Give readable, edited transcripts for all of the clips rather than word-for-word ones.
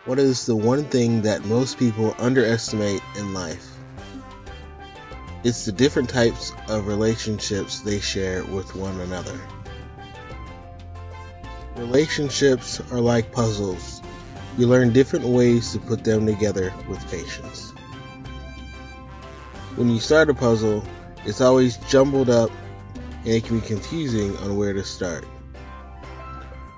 What is the one thing that most people underestimate in life? It's the different types of relationships they share with one another. Relationships are like puzzles. You learn different ways to put them together with patience. When you start a puzzle, it's always jumbled up and it can be confusing on where to start.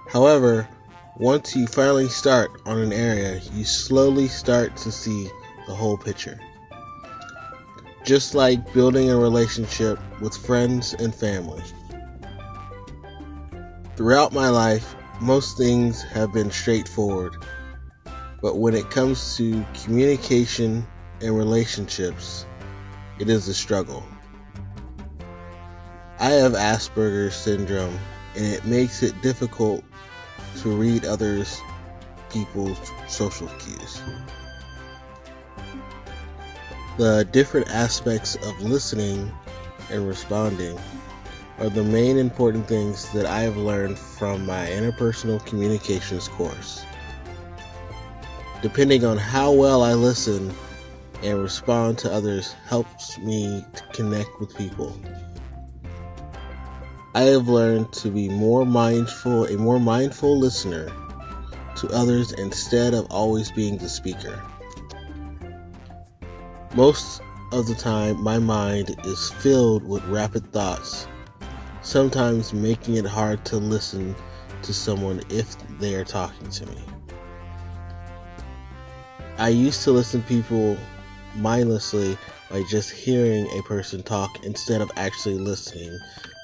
However, once you finally start on an area, you slowly start to see the whole picture. Just like building a relationship with friends and family. Throughout my life, most things have been straightforward, but when it comes to communication and relationships, it is a struggle. I have Asperger's syndrome, and it makes it difficult to read others people's social cues. The different aspects of listening and responding are the main important things that I have learned from my interpersonal communications course. Depending on how well I listen and respond to others helps me to connect with people. I have learned to be a more mindful listener to others instead of always being the speaker. Most of the time, my mind is filled with rapid thoughts, sometimes making it hard to listen to someone if they are talking to me. I used to listen to people mindlessly by just hearing a person talk instead of actually listening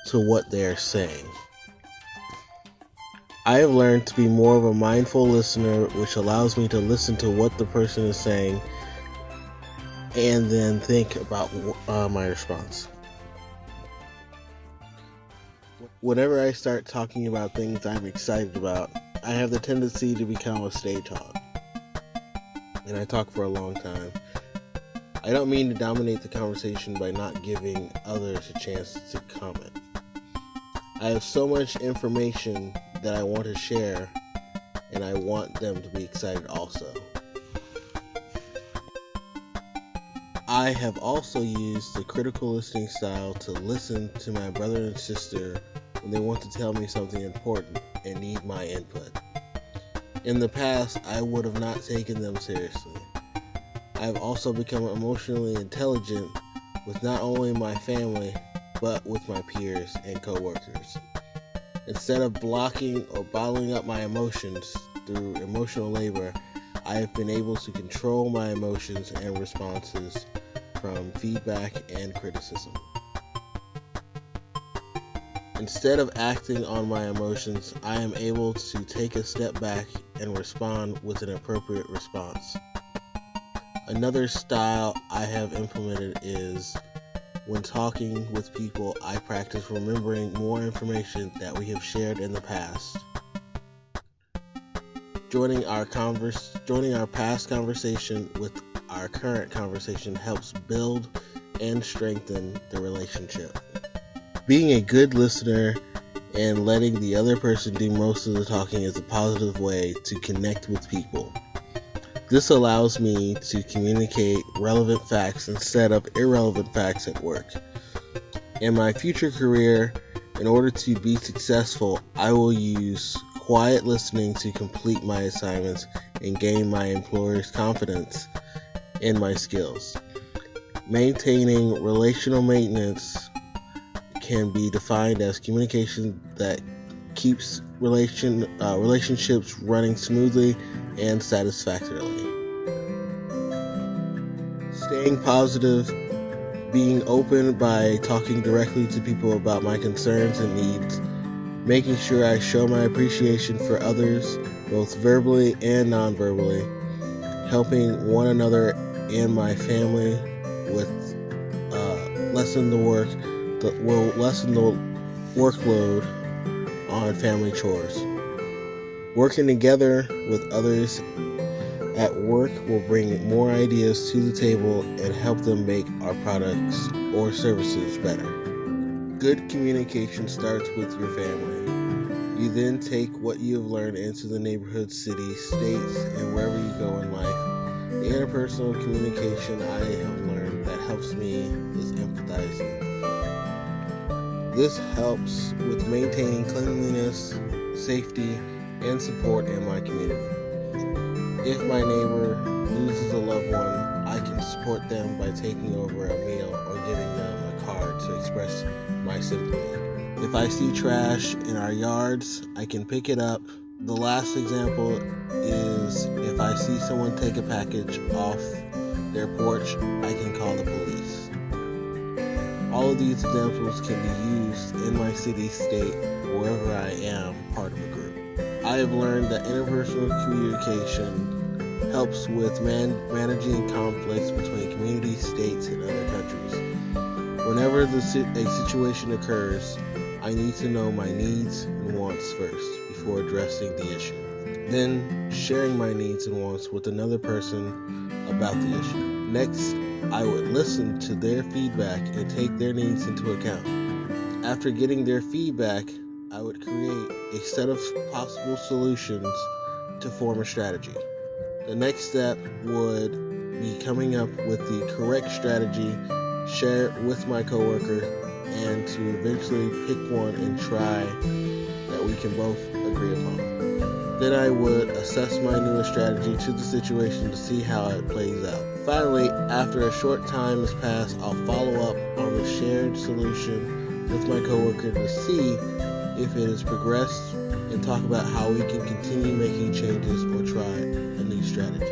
to what they are saying. I have learned to be more of a mindful listener, which allows me to listen to what the person is saying and then think about my response. Whenever I start talking about things I'm excited about, I have the tendency to become a stage hog, and I talk for a long time. I don't mean to dominate the conversation by not giving others a chance to comment. I have so much information that I want to share, and I want them to be excited also. I have also used the critical listening style to listen to my brother and sister when they want to tell me something important and need my input. In the past, I would have not taken them seriously. I have also become emotionally intelligent with not only my family, but with my peers and coworkers. Instead of blocking or bottling up my emotions through emotional labor, I have been able to control my emotions and responses from feedback and criticism. Instead of acting on my emotions, I am able to take a step back and respond with an appropriate response. Another style I have implemented is when talking with people, I practice remembering more information that we have shared in the past. Joining our past conversation with our current conversation helps build and strengthen the relationship. Being a good listener and letting the other person do most of the talking is a positive way to connect with people. This allows me to communicate relevant facts instead of irrelevant facts at work. In my future career, in order to be successful, I will use quiet listening to complete my assignments and gain my employer's confidence in my skills. Maintaining relational maintenance can be defined as communication that keeps relationships running smoothly and satisfactorily. Staying positive, being open by talking directly to people about my concerns and needs, making sure I show my appreciation for others, both verbally and non-verbally, helping one another and my family with lessen the workload on family chores. Working together with others at work will bring more ideas to the table and help them make our products or services better. Good communication starts with your family. You then take what you have learned into the neighborhood, city, states, and wherever you go interpersonal communication I have learned that helps me is empathizing. This helps with maintaining cleanliness, safety, and support in my community. If my neighbor loses a loved one, I can support them by taking over a meal or giving them a card to express my sympathy. If I see trash in our yards, I can pick it up. The last example is if I see someone take a package off their porch, I can call the police. All of these examples can be used in my city, state, wherever I am part of a group. I have learned that interpersonal communication helps with managing conflicts between communities, states, and other countries. Whenever a situation occurs, I need to know my needs and wants first before addressing the issue. Then sharing my needs and wants with another person about the issue. Next, I would listen to their feedback and take their needs into account. After getting their feedback, I would create a set of possible solutions to form a strategy. The next step would be coming up with the correct strategy, share it with my coworker, and to eventually pick one and try that we can both agree upon. Then I would assess my newest strategy to the situation to see how it plays out. Finally, after a short time has passed, I'll follow up on the shared solution with my coworker to see if it has progressed and talk about how we can continue making changes or try a new strategy.